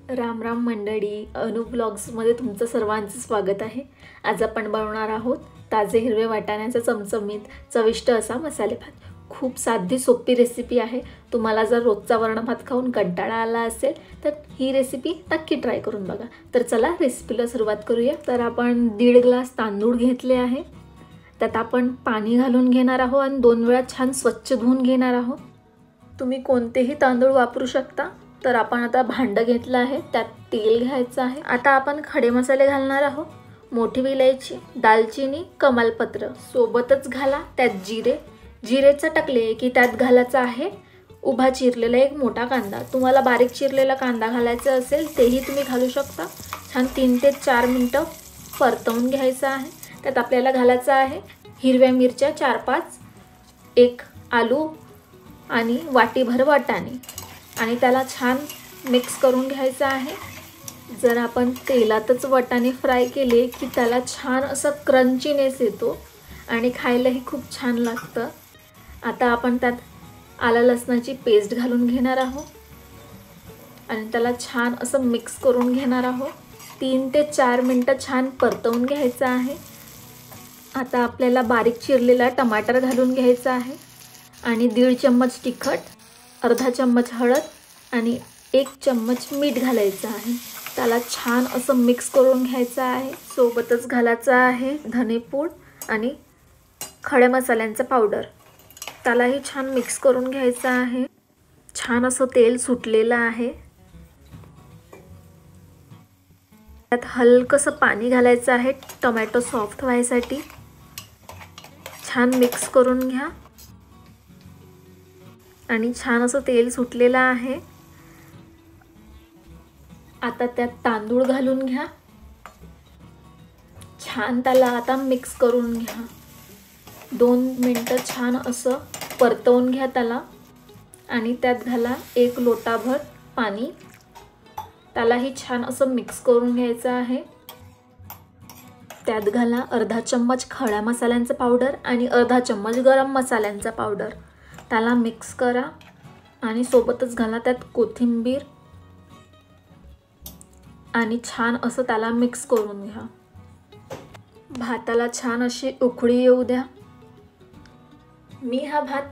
राम राम मंडळी, अनु ब्लॉग्समध्ये तुमचं सर्वांचं स्वागत आहे। आज आपण बनवणार आहोत ताजे हिरवे वाटाण्याचा चमचमीत चविष्ट असा मसाले भात। खूप साधी सोपी रेसिपी आहे। तुम्हाला जर रोजचा वरण भात खाऊन कंटाळा आला असेल तर ही रेसिपी नक्की ट्राय करून बघा। तर चला रेसिपीला सुरुवात करूया। तर आपण 1.5 ग्लास तांदूळ घेतले आहे। त्यात आपण पाणी घालून घेणार आहोत आणि 2 वेळा छान स्वच्छ धुवून घेणार आहोत। तुम्ही कोणतेही तांदूळ वापरू शकता। तर आपण आता भांड घेतलं आहे, त्यात तेल घ्यायचं आहे। आता आपण खडे मसाले घालणार आहोत। मोठी विलायची, दालचिनी, कमालपत्र सोबतच घाला। त्यात जिरे चटकले की त्यात घालायचं आहे उभा चिरलेला एक मोठा कांदा। तुम्हाला बारीक चिरलेला कांदा घालायचा असेल तेही तुम्ही घालू शकता। छान 3 ते 4 मिनिटं परतवून घ्यायचं आहे। त्यात आपल्याला घालायचं आहे हिरव्या मिरच्या 4-5, एक आलू आणि वाटीभर वाटाणे आणि त्याला छान मिक्स करून घ्यायचं आहे। जर आपण तेलातच वाटाणे फ्राय केले की त्याला छान असं क्रंचीनेस येतो आणि खायलाही खूप छान लागतं। आता आपण त्यात आलं लसणाची पेस्ट घालून घेणार आहोत आणि त्याला छान असं मिक्स करून घेणार आहोत। 3 ते 4 मिनिटं छान परतवून घ्यायचं आहे। आता आपल्याला बारीक चिरलेला टमाटर घालून घ्यायचा आहे आणि 1.5 चम्मच तिखट, अर्धा चम्मच हळद आणि 1 चम्मच मीठ घालायचं आहे। त्याला छान असं मिक्स करून घ्यायचं आहे। सोबतच घालायचं आहे धनेपूड आणि खडे मसाल्यांचा पावडर। त्यालाही छान मिक्स करून घ्यायचं आहे। छान असं तेल सुटलेलं आहे। त्यात हलकसं पाणी घालायचं आहे टोमॅटो सॉफ्ट व्हायसाठी। छान मिक्स करून घ्या आणि छान असं तेल सुटलेलं आहे। आता त्यात तांदूळ घालून घ्या। छान त्याला आता मिक्स करून घ्या। 2 मिनिटं छान असं परतवून घ्या त्याला आणि त्यात घाला 1 लोटाभर पाणी। त्यालाही छान असं मिक्स करून घ्यायचं आहे। त्यात घाला अर्धा चम्मच खडा मसाल्यांचा पावडर आणि अर्धा चम्मच गरम मसाल्यांचा पावडर। त्याला मिक्स करा आणि सोबतच घाला त्यात कोथिंबीर आणि छान असं त्याला मिक्स करून घ्या। भाताला छान अशी उकळी येऊ द्या। मी हा भात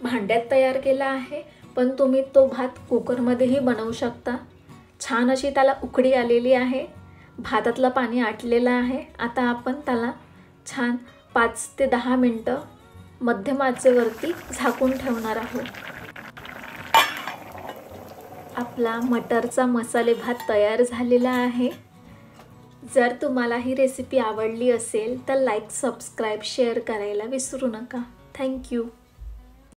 भांड्यात तयार केला आहे, पण तुम्ही तो भात कुकरमध्येही बनवू शकता। छान अशी त्याला उकळी आलेली आहे, भातातलं पाणी आटलेलं आहे। आता आपण त्याला छान 5 ते 10 मिनिटं मध्यम आचेवरती झाकून ठेवणार आहोत। आपला मटरचा मसाले भात तयार झालेला आहे। जर तुम्हाला ही रेसिपी आवडली असेल तर लाईक, सबस्क्राईब, शेअर करायला विसरू नका। Thank you.